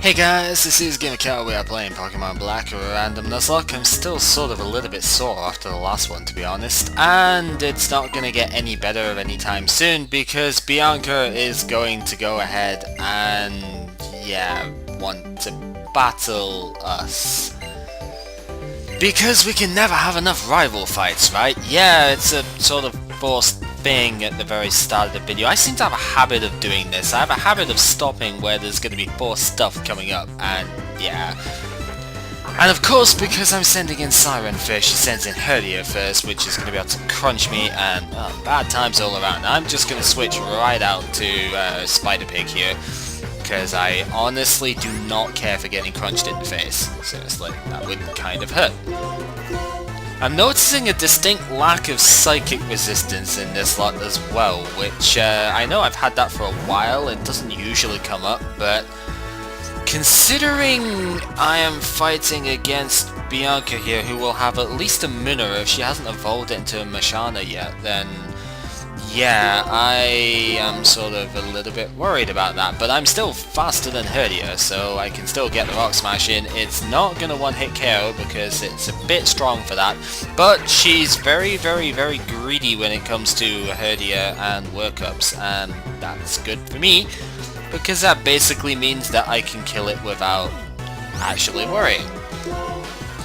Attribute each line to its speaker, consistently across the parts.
Speaker 1: Hey guys, this is GamerCat. We are playing Pokemon Black or Random Nuzlocke. I'm still sort of a little bit sore after the last one, to be honest, and it's not going to get any better anytime soon because Bianca is going to go ahead and, want to battle us. Because we can never have enough rival fights, right? Yeah, it's a sort of forced thing at the very start of the video. I seem to have a habit of doing this. I have a habit of stopping where there's going to be forced stuff coming up, and yeah. And of course, because I'm sending in Siren first, she sends in Herdia first, which is going to be able to crunch me, and bad times all around. I'm just going to switch right out to Spider Pig here, because I honestly do not care for getting crunched in the face. Seriously, that would kind of hurt. I'm noticing a distinct lack of psychic resistance in this lot as well, which I know I've had that for a while. It doesn't usually come up, but considering I am fighting against Bianca here, who will have at least a Munera if she hasn't evolved it into a Mashana yet, then yeah, I am sort of a little bit worried about that, but I'm still faster than Herdia, so I can still get the Rock Smash in. It's not going to one-hit KO because it's a bit strong for that, but she's very, very, very greedy when it comes to Herdia and workups, and that's good for me, because that basically means that I can kill it without actually worrying,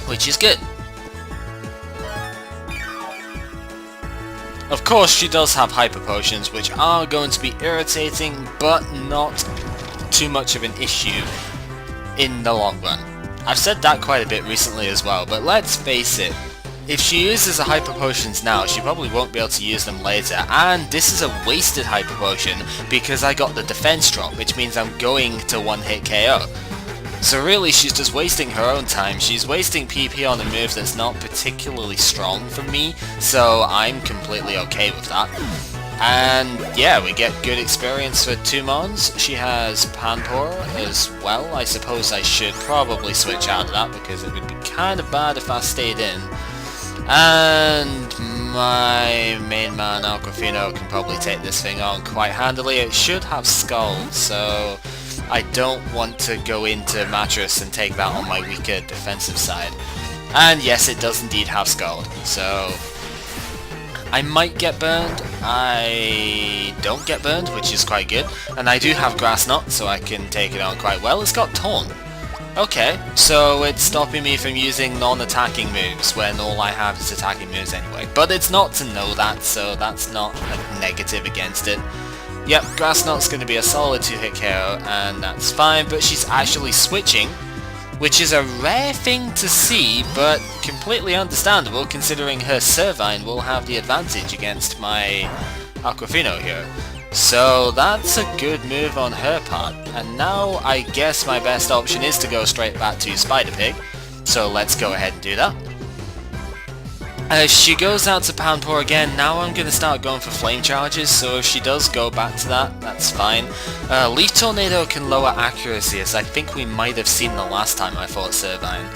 Speaker 1: which is good. Of course, she does have Hyper Potions, which are going to be irritating, but not too much of an issue in the long run. I've said that quite a bit recently as well, but let's face it, if she uses a Hyper Potions now, she probably won't be able to use them later, and this is a wasted Hyper Potion because I got the defense drop, which means I'm going to one-hit KO. So really, she's just wasting her own time. She's wasting PP on a move that's not particularly strong for me, so I'm completely okay with that. And yeah, we get good experience for 2 mons. She has Panpour as well. I suppose I should probably switch out of that because it would be kind of bad if I stayed in. And my main man Aquafino can probably take this thing on quite handily. It should have Scald, so I don't want to go into Mattress and take that on my weaker defensive side. And yes, it does indeed have Scald, so I might get burned. I don't get burned, which is quite good. And I do have Grass Knot, so I can take it on quite well. It's got Taunt. Okay, so it's stopping me from using non-attacking moves when all I have is attacking moves anyway. But it's not to know that, so that's not a negative against it. Yep, Grass Knot's going to be a solid 2-hit KO, and that's fine, but she's actually switching, which is a rare thing to see, but completely understandable considering her Servine will have the advantage against my Aquafino here. So that's a good move on her part, and now I guess my best option is to go straight back to Spider Pig, so let's go ahead and do that. As she goes out to Panpour again, now I'm going to start going for Flame Charges, so if she does go back to that, that's fine. Leaf Tornado can lower accuracy, as I think we might have seen the last time I fought Servine.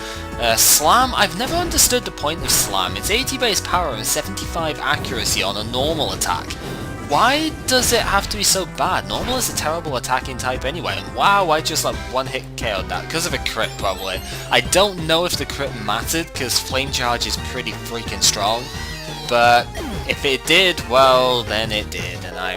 Speaker 1: Slam, I've never understood the point of Slam. It's 80 base power and 75 accuracy on a normal attack. Why does it have to be so bad? Normal is a terrible attacking type anyway, and wow, I just like one-hit KO'd that, because of a crit probably. I don't know if the crit mattered, because Flame Charge is pretty freaking strong, but if it did, well, then it did, and I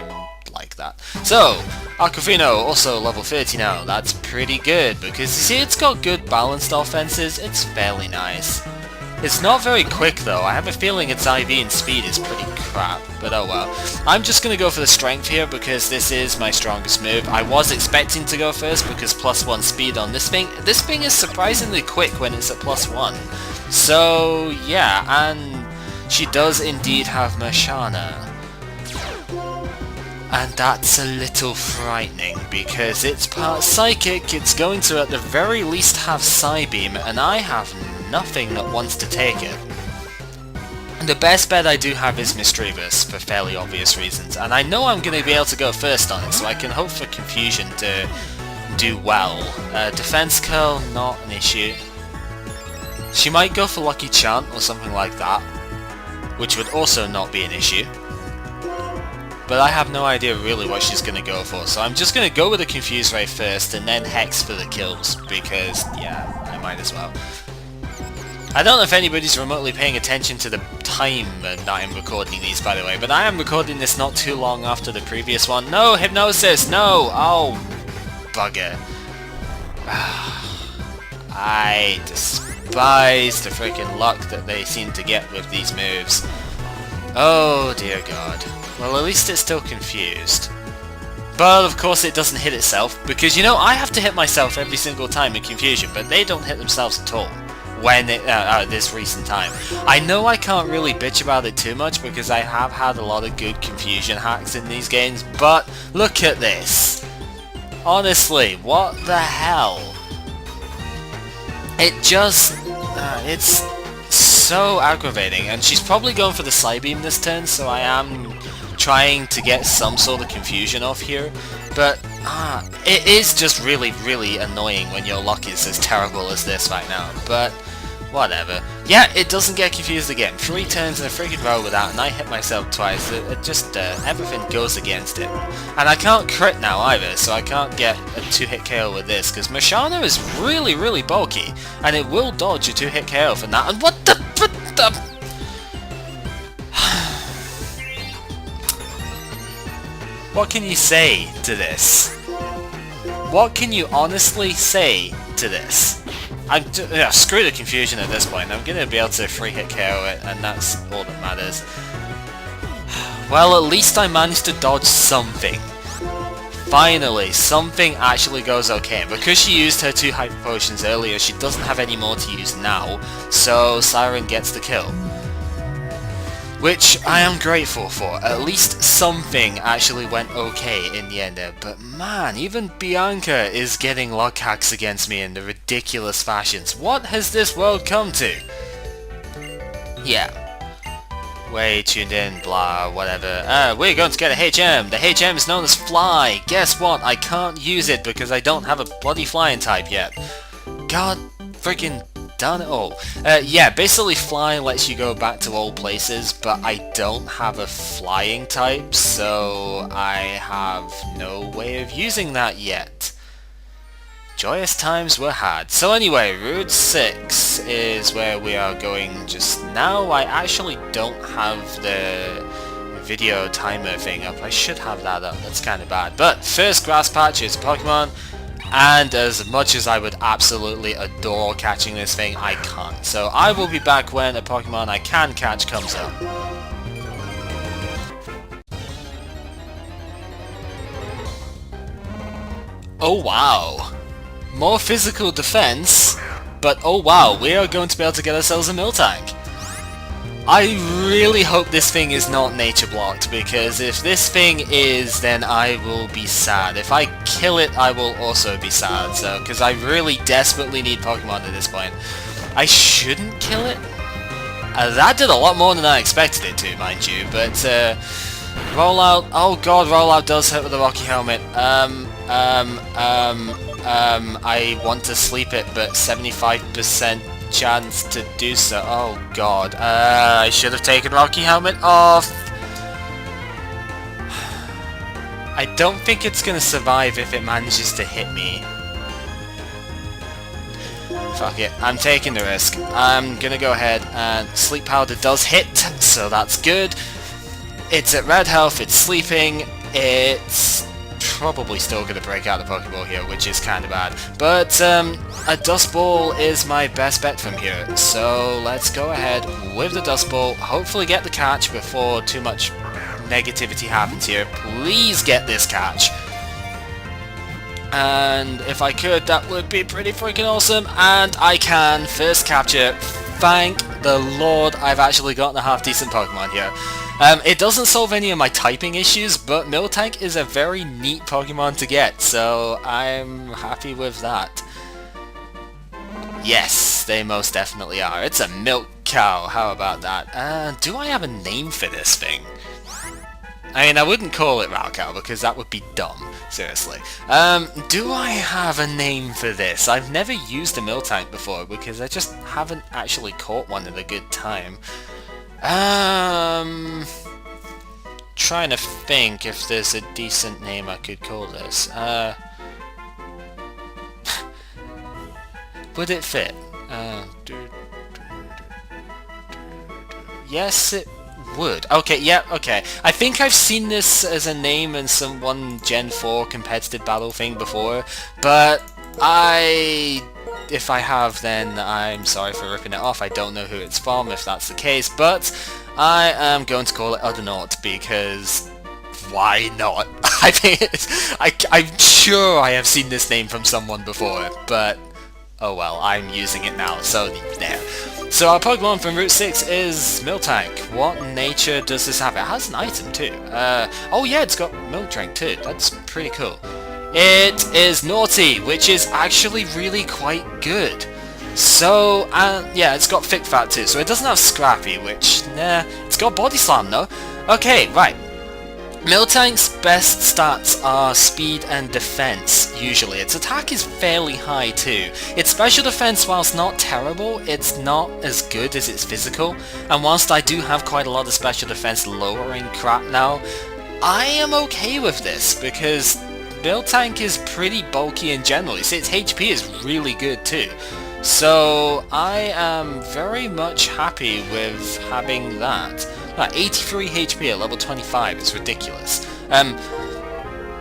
Speaker 1: like that. So, Aquafino, also level 30 now, that's pretty good, because you see it's got good balanced offenses, it's fairly nice. It's not very quick though. I have a feeling its IV and speed is pretty crap, but oh well. I'm just going to go for the strength here because this is my strongest move. I was expecting to go first because +1 speed on this thing. This thing is surprisingly quick when it's at +1. So yeah, and she does indeed have Mashana. And that's a little frightening because it's part Psychic, it's going to at the very least have Psybeam, and I have nothing that wants to take it. The best bet I do have is Mischievous, for fairly obvious reasons, and I know I'm going to be able to go first on it, so I can hope for Confusion to do well. Defense Curl, not an issue. She might go for Lucky Chant or something like that, which would also not be an issue. but I have no idea really what she's going to go for. So I'm just going to go with the Confuse Ray first and then Hex for the kills, because, yeah, I might as well. I don't know if anybody's remotely paying attention to the time that I'm recording these, by the way, but I am recording this not too long after the previous one. No, Hypnosis, no! Oh, bugger. I despise the freaking luck that they seem to get with these moves. Oh dear god. Well, at least it's still confused. But of course it doesn't hit itself, because you know, I have to hit myself every single time in confusion, but they don't hit themselves at all. When it, this recent time. I know I can't really bitch about it too much because I have had a lot of good confusion hacks in these games, but look at this. Honestly, what the hell? It just, it's so aggravating, and she's probably going for the Psybeam this turn, so I am trying to get some sort of confusion off here, but it is just really, really annoying when your luck is as terrible as this right now, but whatever. Yeah, it doesn't get confused again. 3 turns in a freaking row with that, and I hit myself twice. It just, everything goes against it. And I can't crit now either, so I can't get a 2-hit KO with this, because Mashana is really, really bulky, and it will dodge a 2-hit KO from that, and what the... What can you say to this? What can you honestly say to this? Screw the confusion at this point. I'm going to be able to 3-hit KO it, and that's all that matters. Well, at least I managed to dodge something. Finally, something actually goes okay. Because she used her 2 Hyper Potions earlier, she doesn't have any more to use now, so Siren gets the kill. Which I am grateful for. At least something actually went okay in the end there. But man, even Bianca is getting luck hacks against me in the ridiculous fashions. What has this world come to? Yeah. Way tuned in, blah, whatever. We're going to get a HM. The HM is known as Fly. Guess what? I can't use it because I don't have a bloody flying type yet. God freaking darn it all. Yeah, basically Fly lets you go back to old places, but I don't have a flying type, so I have no way of using that yet. Joyous times were had. So anyway, Route 6 is where we are going just now. I actually don't have the video timer thing up. I should have that up. That's kind of bad. But first grass patch is Pokemon. And as much as I would absolutely adore catching this thing, I can't. So I will be back when a Pokemon I can catch comes up. Oh wow. More physical defense, but oh wow, we are going to be able to get ourselves a Miltank. I really hope this thing is not nature blocked, because if this thing is, then I will be sad. If I kill it, I will also be sad, so, because I really desperately need Pokemon at this point. I shouldn't kill it? That did a lot more than I expected it to, mind you, but, Rollout, oh god, Rollout does hit with the Rocky Helmet. I want to sleep it, but 75% chance to do so. Oh god, I should have taken Rocky Helmet off. I don't think it's gonna survive if it manages to hit me. Fuck it, I'm taking the risk. I'm gonna go ahead and Sleep Powder does hit, so that's good. It's at red health, it's sleeping, it's probably still going to break out the Pokeball here, which is kind of bad. But a Dust Ball is my best bet from here, so let's go ahead with the Dust Ball, hopefully get the catch before too much negativity happens here. Please get this catch. And if I could, that would be pretty freaking awesome, and I can. First capture. Thank the Lord I've actually gotten a half-decent Pokemon here. It doesn't solve any of my typing issues, but Miltank is a very neat Pokemon to get, so I'm happy with that. Yes, they most definitely are. It's a milk cow, how about that? Do I have a name for this thing? I mean, I wouldn't call it Ralcow because that would be dumb, seriously. Do I have a name for this? I've never used a Miltank before because I just haven't actually caught one at a good time. trying to think if there's a decent name I could call this. Would it fit? Yes, it would. Okay, yeah, okay. I think I've seen this as a name in some one Gen 4 competitive battle thing before, but if I have, then I'm sorry for ripping it off. I don't know who it's from, if that's the case, but I am going to call it Udderly, because why not? I think I'm sure I have seen this name from someone before, but oh well, I'm using it now, so there. So our Pokemon from Route 6 is Miltank. What nature does this have? It has an item too. Oh yeah, it's got Milk Drink too. That's pretty cool. It is Naughty, which is actually really quite good. So, yeah, it's got Thick Fat too, so it doesn't have Scrappy, which, nah, it's got Body Slam though. Okay, right. Miltank's best stats are speed and defense, usually. Its attack is fairly high too. Its special defense, whilst not terrible, it's not as good as its physical. And whilst I do have quite a lot of special defense lowering crap now, I am okay with this, because Miltank is pretty bulky in general. You see, its HP is really good too. So I am very much happy with having that. 83 HP at level 25 is ridiculous.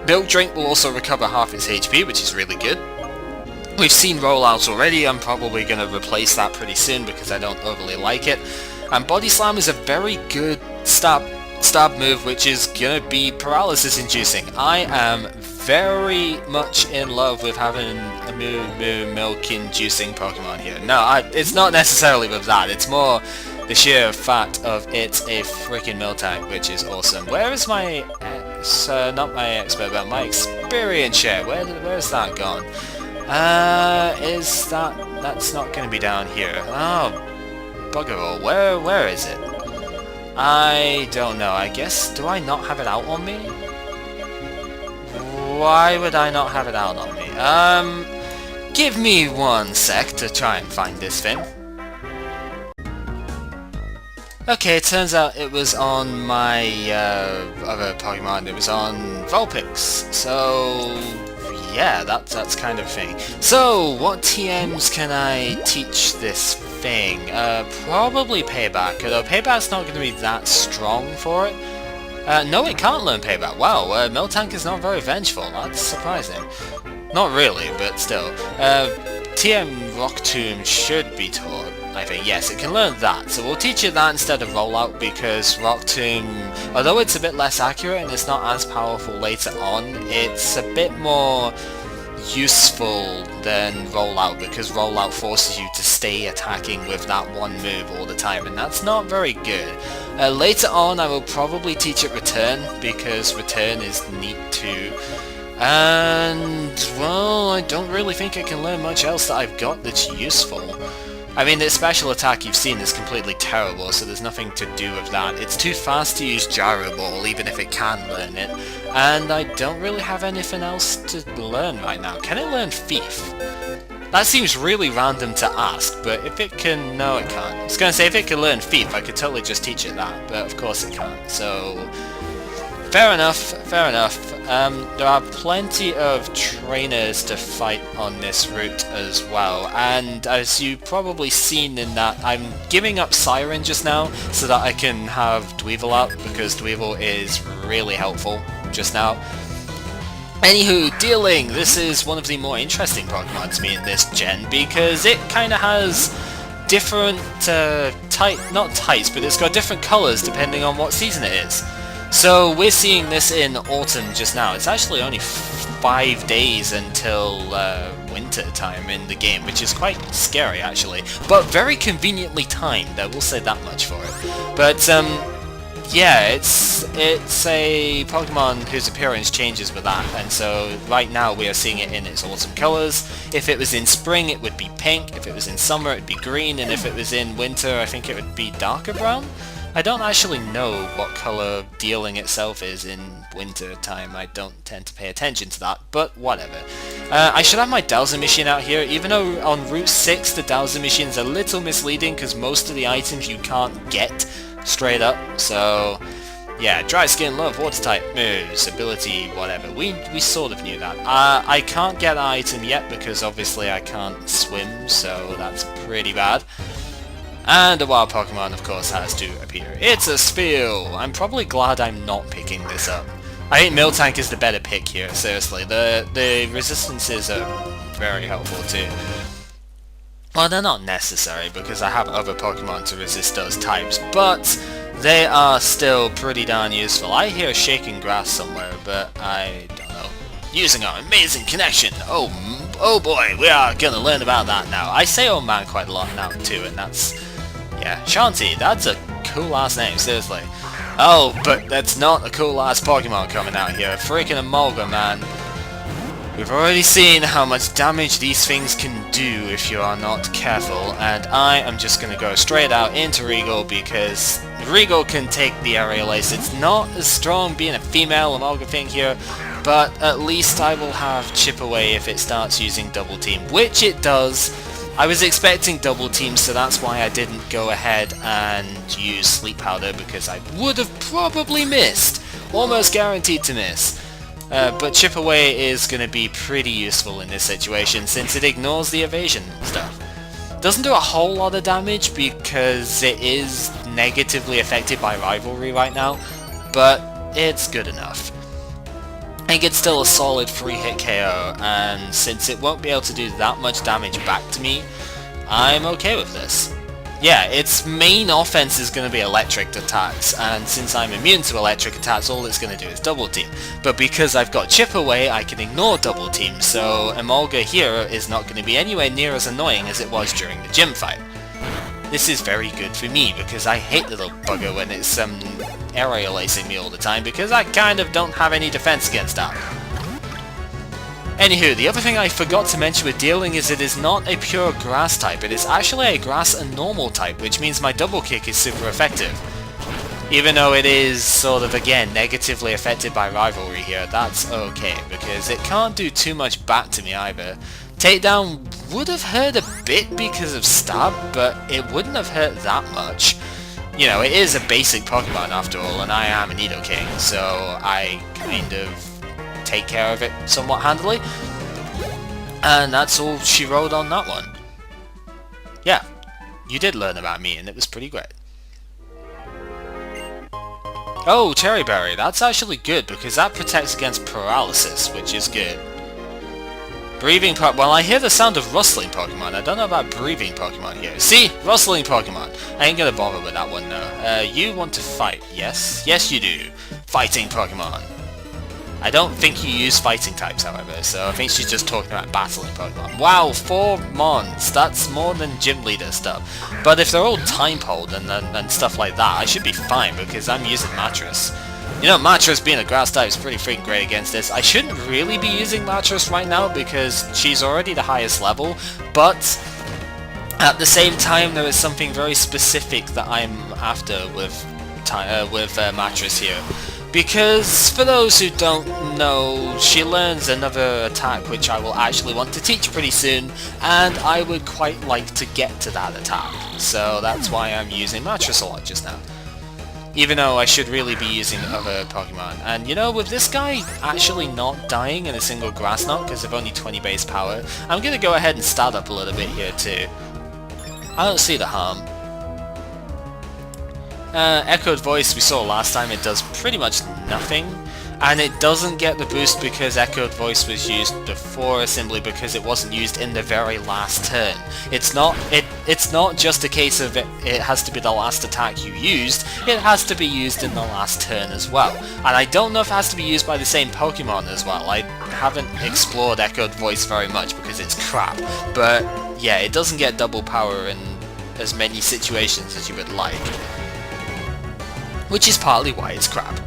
Speaker 1: Milk Drink will also recover half its HP, which is really good. We've seen rollouts already. I'm probably going to replace that pretty soon because I don't overly like it. And Body Slam is a very good stab move, which is going to be paralysis inducing. I am very much in love with having a milk inducing Pokemon here. No, it's not necessarily with that. It's more the sheer fact of it's a freaking Miltank, which is awesome. Where is my, not my expert, but my experience share? Where's that gone? That's not going to be down here. Oh, bugger all. Where is it? I don't know. I guess, do I not have it out on me? Why would I not have it out on me? Give me 1 sec to try and find this thing. Okay, it turns out it was on my other Pokemon. It was on Vulpix. So yeah, that's kind of thing. So what TMs can I teach this thing? Probably Payback, although Payback's not going to be that strong for it. No, it can't learn Payback. Wow, Miltank is not very vengeful. That's surprising. Not really, but still. TM Rock Tomb should be taught, I think. Yes, it can learn that. So we'll teach it that instead of Rollout, because Rock Tomb, although it's a bit less accurate and it's not as powerful later on, it's a bit more useful than Rollout, because Rollout forces you to stay attacking with that one move all the time, and that's not very good. Later on I will probably teach it Return, because Return is neat too. And, well, I don't really think I can learn much else that I've got that's useful. I mean, its special attack you've seen is completely terrible, so there's nothing to do with that. It's too fast to use Gyro Ball, even if it can learn it. And I don't really have anything else to learn right now. Can it learn Thief? That seems really random to ask, but if it can... no, it can't. I was going to say, if it can learn Thief, I could totally just teach it that, but of course it can't, so... Fair enough, fair enough. There are plenty of trainers to fight on this route as well, and as you've probably seen in that, I'm giving up Siren just now so that I can have Dweevil out, because Dweevil is really helpful just now. Anywho, Deerling, this is one of the more interesting Pokemon to me in this gen, because it kind of has different not types, but it's got different colours depending on what season it is. So we're seeing this in autumn just now. It's actually only 5 days until winter time in the game, which is quite scary actually, but very conveniently timed, I will say that much for it. But yeah, it's a Pokemon whose appearance changes with that, and so right now we are seeing it in its autumn colours. If it was in spring it would be pink, if it was in summer it would be green, and if it was in winter I think it would be darker brown? I don't actually know what colour Deerling itself is in winter time. I don't tend to pay attention to that, but whatever. I should have my Dowser machine out here, even though on Route 6 the Dowser machine is a little misleading because most of the items you can't get straight up, so Yeah, dry skin, love, water type moves, ability, whatever. We sort of knew that. I can't get an item yet because obviously I can't swim, so that's pretty bad. And a wild Pokemon, of course, has to appear. It's a Spill! I'm probably glad I'm not picking this up. I think Miltank is the better pick here, seriously. The resistances are very helpful too. Well, they're not necessary because I have other Pokemon to resist those types, but they are still pretty darn useful. I hear shaking grass somewhere, but I don't know. Using our amazing connection! Oh boy, we are gonna learn about that now. I say oh man quite a lot now too, and that's... yeah, Shanti, that's a cool ass name, seriously. Oh, but that's not a cool ass Pokemon coming out here. Freaking Amalgam, man. We've already seen how much damage these things can do if you are not careful, and I am just going to go straight out into Regal because Regal can take the Aerial Ace. It's not as strong being a female Amalgam thing here, but at least I will have Chip Away if it starts using Double Team, which it does. I was expecting Double Team, so that's why I didn't go ahead and use Sleep Powder because I would have probably missed. Almost guaranteed to miss. But Chip Away is going to be pretty useful in this situation since it ignores the evasion stuff. Doesn't do a whole lot of damage because it is negatively affected by Rivalry right now, but it's good enough. I think it's still a solid 3-hit KO, and since it won't be able to do that much damage back to me, I'm okay with this. Yeah, its main offense is going to be electric attacks, and since I'm immune to electric attacks, all it's going to do is Double Team. But because I've got Chip Away, I can ignore Double Team, so Emolga here is not going to be anywhere near as annoying as it was during the gym fight. This is very good for me, because I hate little bugger when it's aerial acing me all the time, because I kind of don't have any defense against that. Anywho, the other thing I forgot to mention with Deerling is it is not a pure grass type, it is actually a grass and normal type, which means my double kick is super effective. Even though it is sort of, again, negatively affected by Rivalry here, that's okay, because it can't do too much back to me either. Takedown would have hurt a bit because of Stab, but it wouldn't have hurt that much. You know, it is a basic Pokemon after all, and I am a Nidoking, so I kind of take care of it somewhat handily. And that's all she wrote on that one. Yeah, you did learn about me, and it was pretty great. Oh, Cherry Berry, that's actually good, because that protects against paralysis, which is good. Breathing Pokemon. Well, I hear the sound of rustling Pokemon. I don't know about breathing Pokemon here. See? Rustling Pokemon. I ain't gonna bother with that one, though. You want to fight, yes? Yes, you do. Fighting Pokemon. I don't think you use fighting types, however, so I think she's just talking about battling Pokemon. Wow, 4 mons. That's more than gym leader stuff. But if they're all time hold and stuff like that, I should be fine, because I'm using Mattress. You know, Mattress being a grass type is pretty freaking great against this. I shouldn't really be using Mattress right now because she's already the highest level, but at the same time there is something very specific that I'm after with Mattress here. Because, for those who don't know, she learns another attack which I will actually want to teach pretty soon, and I would quite like to get to that attack. So that's why I'm using Mattress a lot just now. Even though I should really be using other Pokemon. And you know, with this guy actually not dying in a single Grass Knot because of only 20 base power, I'm going to go ahead and start up a little bit here too. I don't see the harm. Echoed Voice we saw last time, it does pretty much nothing. And it doesn't get the boost because Echoed Voice was used before, simply because it wasn't used in the very last turn. It's not just a case of it has to be the last attack you used, it has to be used in the last turn as well. And I don't know if it has to be used by the same Pokemon as well. I haven't explored Echoed Voice very much because it's crap. But yeah, it doesn't get double power in as many situations as you would like. Which is partly why it's crap.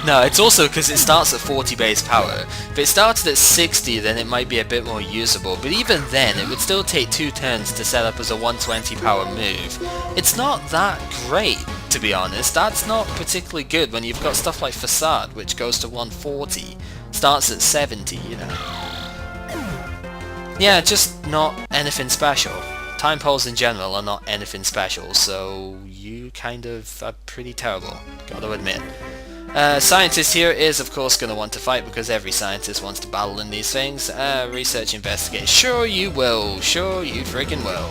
Speaker 1: No, it's also because it starts at 40 base power. If it started at 60, then it might be a bit more usable, but even then it would still take 2 turns to set up as a 120 power move. It's not that great, to be honest. That's not particularly good when you've got stuff like Facade, which goes to 140, starts at 70, you know. Yeah, just not anything special. Time poles in general are not anything special, so you kind of are pretty terrible, gotta admit. Scientist here is of course going to want to fight because every scientist wants to battle in these things. Research, investigate. Sure you will. Sure you freaking will.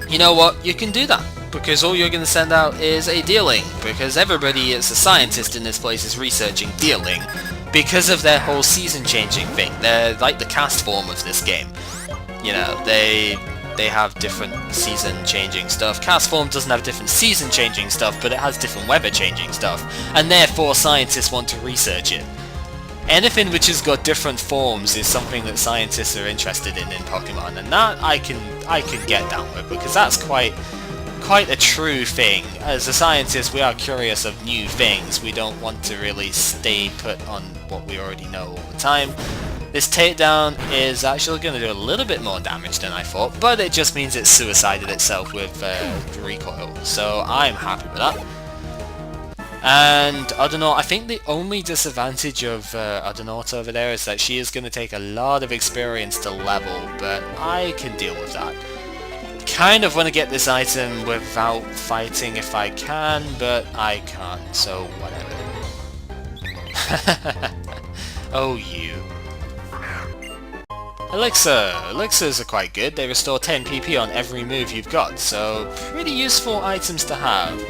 Speaker 1: You know what? You can do that. Because all you're going to send out is a Deerling. Because everybody that's a scientist in this place is researching Deerling. Because of their whole season changing thing. They're like the cast form of this game. You know, they have different season changing stuff. Cast form doesn't have different season changing stuff, but it has different weather changing stuff. And therefore scientists want to research it. Anything which has got different forms is something that scientists are interested in Pokemon, and that I can get down with, because that's quite a true thing. As a scientist, we are curious of new things. We don't want to really stay put on what we already know all the time. This takedown is actually going to do a little bit more damage than I thought, but it just means it suicided itself with recoil, so I'm happy with that. And Udderly, I think the only disadvantage of Udderly over there is that she is going to take a lot of experience to level, but I can deal with that. Kind of want to get this item without fighting if I can, but I can't, so whatever. Oh, you. Elixir! Elixirs are quite good. They restore 10 PP on every move you've got, so pretty useful items to have.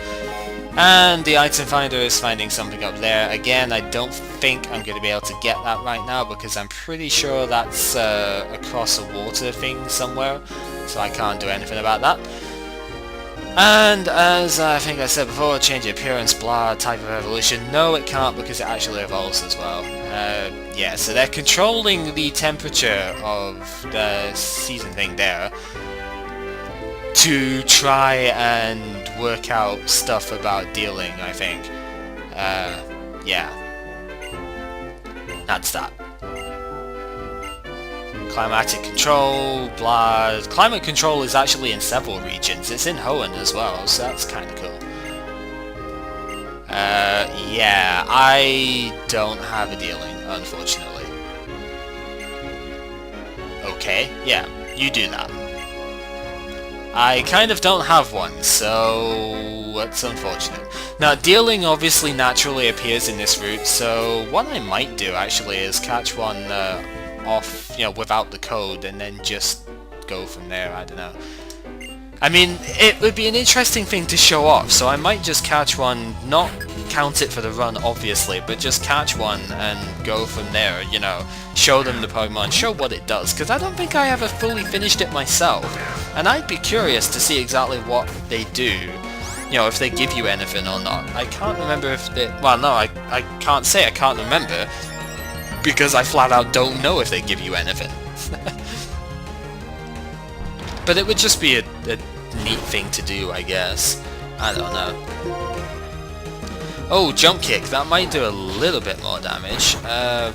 Speaker 1: And the item finder is finding something up there. Again, I don't think I'm going to be able to get that right now because I'm pretty sure that's across a water thing somewhere, so I can't do anything about that. And as I think I said before, change appearance, blah, type of evolution. No, it can't because it actually evolves as well. Yeah, so they're controlling the temperature of the season thing there to try and work out stuff about Deerling, I think. Yeah. That's that. Climatic control, blah. Climate control is actually in several regions. It's in Hoenn as well, so that's kind of cool. Yeah, I don't have a Deerling, unfortunately. Okay, yeah, you do that. I kind of don't have one, so that's unfortunate. Now, Deerling obviously naturally appears in this route, so what I might do actually is catch one off, you know, without the code, and then just go from there. I don't know. I mean, it would be an interesting thing to show off, so I might just catch one, not count it for the run obviously, but just catch one and go from there, you know, show them the Pokemon, show what it does, because I don't think I ever fully finished it myself, and I'd be curious to see exactly what they do, you know, if they give you anything or not. I can't remember if they, well no, I can't say I can't remember, because I flat out don't know if they give you anything. But it would just be a neat thing to do, I guess. I don't know. Oh, jump kick. That might do a little bit more damage.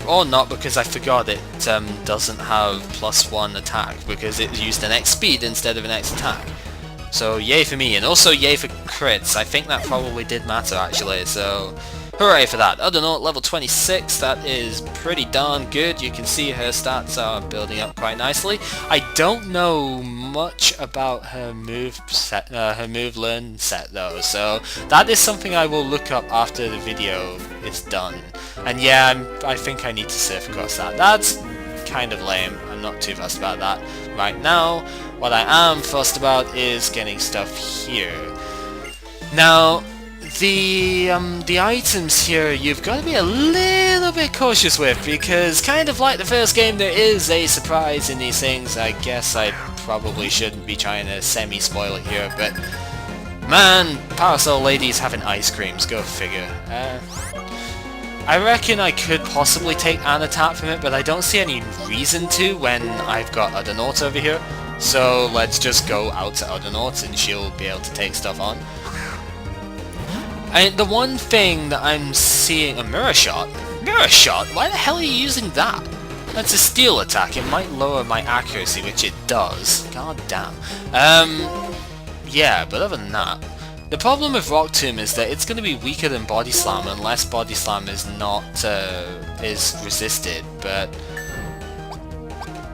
Speaker 1: Or not, because I forgot it doesn't have +1 attack, because it used an X speed instead of an X attack. So yay for me, and also yay for crits. I think that probably did matter actually, so hooray for that. Udderly, level 26, that is pretty darn good. You can see her stats are building up quite nicely. I don't know much about her move set, her move learn set though, so that is something I will look up after the video is done. And yeah, I think I need to surf across that. That's kind of lame. I'm not too fussed about that right now. What I am fussed about is getting stuff here. Now, the items here you've got to be a little bit cautious with, because kind of like the first game, there is a surprise in these things. I guess I probably shouldn't be trying to semi-spoil it here, but man, Parasol Lady's having ice creams, go figure. I reckon I could possibly take an attack from it, but I don't see any reason to when I've got Udderly over here. So let's just go out to Udderly and she'll be able to take stuff on. And the one thing that I'm seeing... a Mirror Shot? Mirror Shot? Why the hell are you using that? That's a steel attack. It might lower my accuracy, which it does. God damn. Yeah, but other than that... the problem with Rock Tomb is that it's going to be weaker than Body Slam unless Body Slam is not... is resisted, but...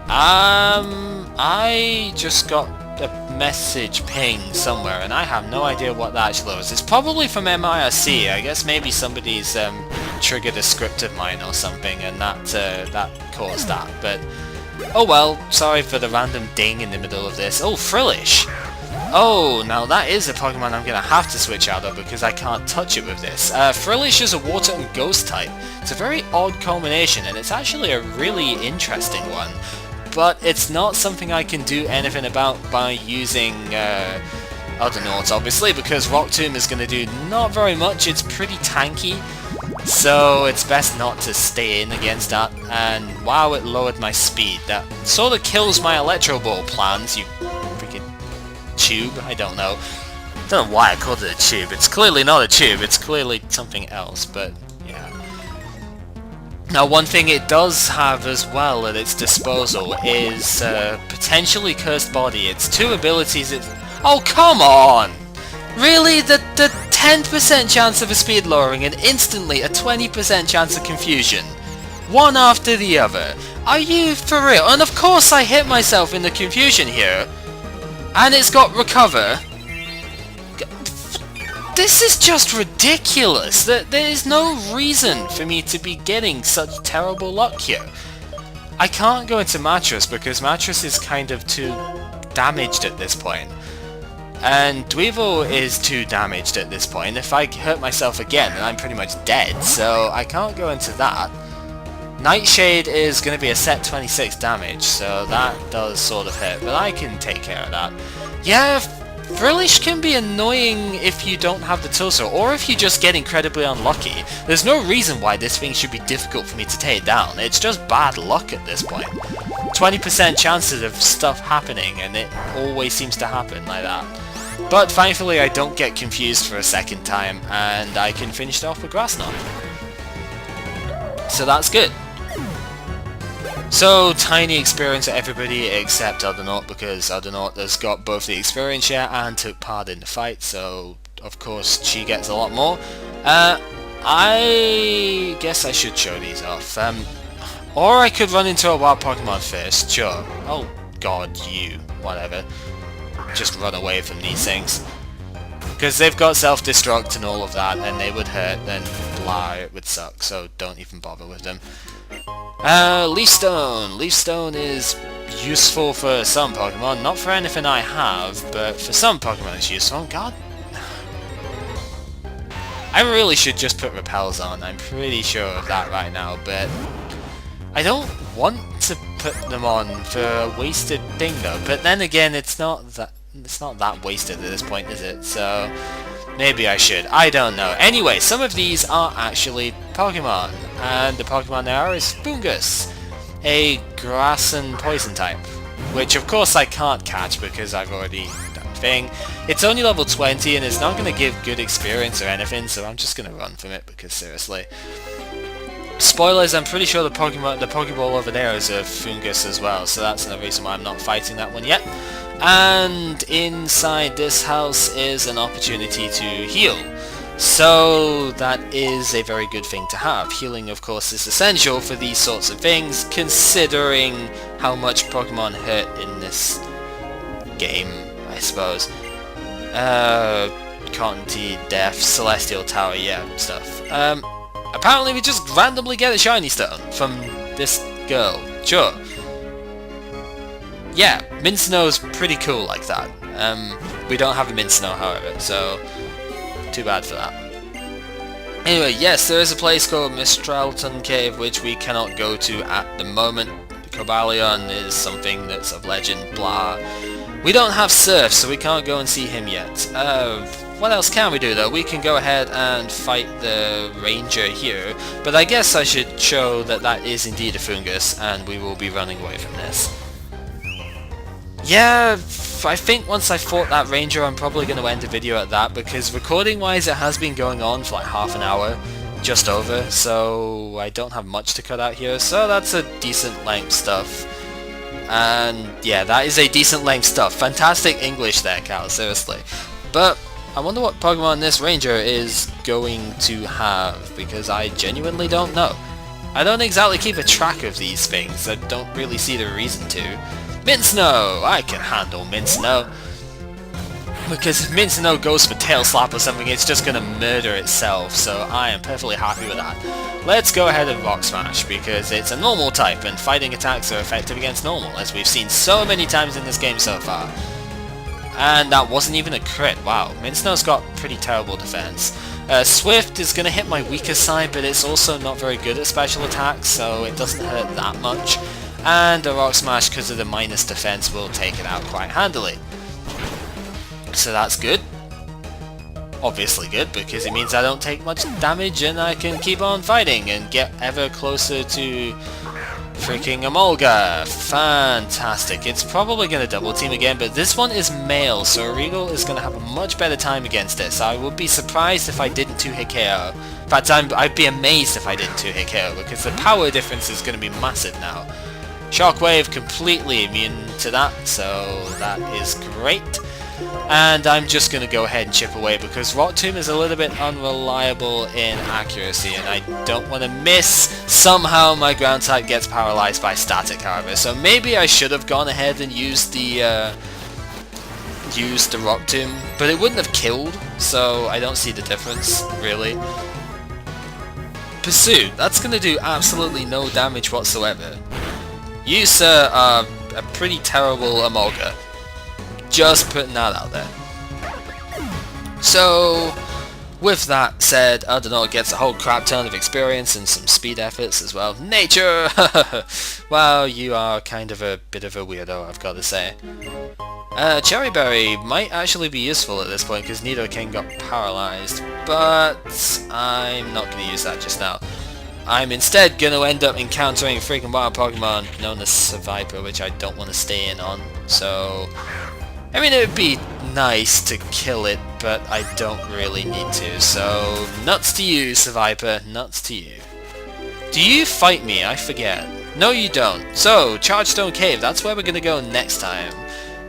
Speaker 1: I'm I just got a message ping somewhere, and I have no idea what that actually was. It's probably from MIRC. I guess maybe somebody's triggered a script of mine or something, and that caused that. But oh well, sorry for the random ding in the middle of this. Oh, Frillish! Oh, now that is a Pokemon I'm going to have to switch out of because I can't touch it with this. Frillish is a Water and Ghost type. It's a very odd combination, and it's actually a really interesting one. But it's not something I can do anything about by using Udderly, obviously, because Rock Tomb is going to do not very much. It's pretty tanky, so it's best not to stay in against that. And wow, it lowered my speed. That sort of kills my Electro Ball plans, you freaking tube. I don't know. Don't know why I called it a tube. It's clearly not a tube. It's clearly something else, but yeah. Now, one thing it does have as well at its disposal is potentially Cursed Body. Its two abilities. Oh, come on! Really? The 10% chance of a speed lowering and instantly a 20% chance of confusion. One after the other. Are you for real? And of course I hit myself in the confusion here. And it's got Recover. This is just ridiculous. There is no reason for me to be getting such terrible luck here. I can't go into Mattress because Mattress is kind of too damaged at this point. And Dweevil is too damaged at this point. If I hurt myself again, then I'm pretty much dead, so I can't go into that. Nightshade is going to be a set 26 damage, so that does sort of hurt, but I can take care of that. Yeah, Frillish can be annoying if you don't have the tutor, or if you just get incredibly unlucky. There's no reason why this thing should be difficult for me to take down. It's just bad luck at this point. 20% chances of stuff happening, and it always seems to happen like that. But thankfully I don't get confused for a second time, and I can finish it off with Grass Knot. So that's good. So, tiny experience at everybody except Udderly, because Udderly has got both the experience share and took part in the fight, so of course she gets a lot more. I guess I should show these off. Or I could run into a wild Pokemon first, sure. Oh god, you. Whatever. Just run away from these things. Because they've got self-destruct and all of that, and they would hurt, then blah, it would suck, so don't even bother with them. Leaf Stone. Leaf Stone is useful for some Pokemon, not for anything I have, but for some Pokemon it's useful. God. I really should just put Repels on, I'm pretty sure of that right now, but I don't want to put them on for a wasted thing though, but then again it's not that wasted at this point, is it? So maybe I should. I don't know. Anyway, some of these are actually Pokemon, and the Pokemon they are is Fungus, a grass and poison type, which of course I can't catch because I've already done the thing. It's only level 20 and it's not going to give good experience or anything, so I'm just going to run from it because seriously. Spoilers, I'm pretty sure the Pokeball over there is a Fungus as well, so that's another reason why I'm not fighting that one yet. And inside this house is an opportunity to heal. So that is a very good thing to have. Healing, of course, is essential for these sorts of things, considering how much Pokemon hurt in this game, I suppose. Conti, Death, Celestial Tower, yeah, stuff. Apparently we just randomly get a shiny stone from this girl. Sure. Yeah, Mincinew's pretty cool like that. We don't have a Mincineu, however, so too bad for that. Anyway, yes, there is a place called Mistralton Cave which we cannot go to at the moment. Cobalion is something that's of legend, blah. We don't have Surf, so we can't go and see him yet. What else can we do though? We can go ahead and fight the Ranger here, but I guess I should show that that is indeed a Fungus, and we will be running away from this. Yeah, I think once I fought that Ranger I'm probably going to end the video at that, because recording wise it has been going on for like half an hour, just over, so I don't have much to cut out here, so that's a decent length stuff. And yeah, that is a decent length stuff. Fantastic English there, Cal, seriously. But I wonder what Pokemon this Ranger is going to have, because I genuinely don't know. I don't exactly keep a track of these things, I don't really see the reason to. Mint Snow! I can handle Mint Snow. Because if Mint Snow goes for Tail Slap or something, it's just gonna murder itself, so I am perfectly happy with that. Let's go ahead and Rock Smash, because it's a normal type, and fighting attacks are effective against normal, as we've seen so many times in this game so far. And that wasn't even a crit, wow. Mint Snow's got pretty terrible defense. Swift is gonna hit my weaker side, but it's also not very good at special attacks, so it doesn't hurt that much. And a Rock Smash, because of the minus defense, will take it out quite handily. So that's good. Obviously good, because it means I don't take much damage and I can keep on fighting and get ever closer to freaking Emolga. Fantastic. It's probably going to double team again, but this one is male, so Regal is going to have a much better time against it. So I would be surprised if I didn't 2-hit KO. In fact, I'd be amazed if I didn't 2-hit KO, because the power difference is going to be massive now. Shockwave completely immune to that, so that is great. And I'm just going to go ahead and chip away because Rock Tomb is a little bit unreliable in accuracy and I don't want to miss. Somehow my ground type gets paralyzed by static, however, so maybe I should have gone ahead and used the Rock Tomb, but it wouldn't have killed, so I don't see the difference, really. Pursuit, that's going to do absolutely no damage whatsoever. You, sir, are a pretty terrible Emolga. Just putting that out there. So, with that said, Udderly gets a whole crap ton of experience and some speed efforts as well. Nature! Well, you are kind of a bit of a weirdo, I've got to say. Cherry Berry might actually be useful at this point because Nidoking got paralyzed, but I'm not going to use that just now. I'm instead going to end up encountering freaking wild Pokemon known as Seviper, which I don't want to stay in on, so... I mean, it would be nice to kill it, but I don't really need to, so nuts to you, Seviper, nuts to you. Do you fight me? I forget. No, you don't. So, Chargestone Cave, that's where we're going to go next time.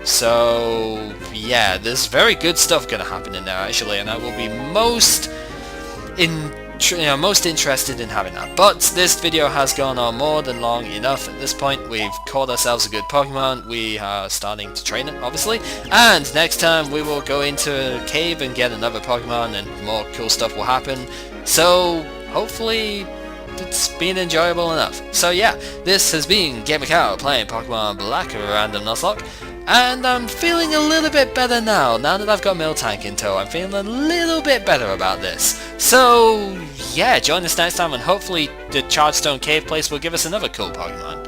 Speaker 1: So, yeah, there's very good stuff going to happen in there, actually, and I will be most interested in having that. But this video has gone on more than long enough at this point. We've caught ourselves a good Pokemon. We are starting to train it, obviously. And next time we will go into a cave and get another Pokemon and more cool stuff will happen. So hopefully it's been enjoyable enough. So yeah, this has been Gamer Cow playing Pokemon Black Random Nuzlocke. And I'm feeling a little bit better now that I've got Miltank in tow. I'm feeling a little bit better about this. So, yeah, join us next time and hopefully the Chargestone Cave place will give us another cool Pokemon.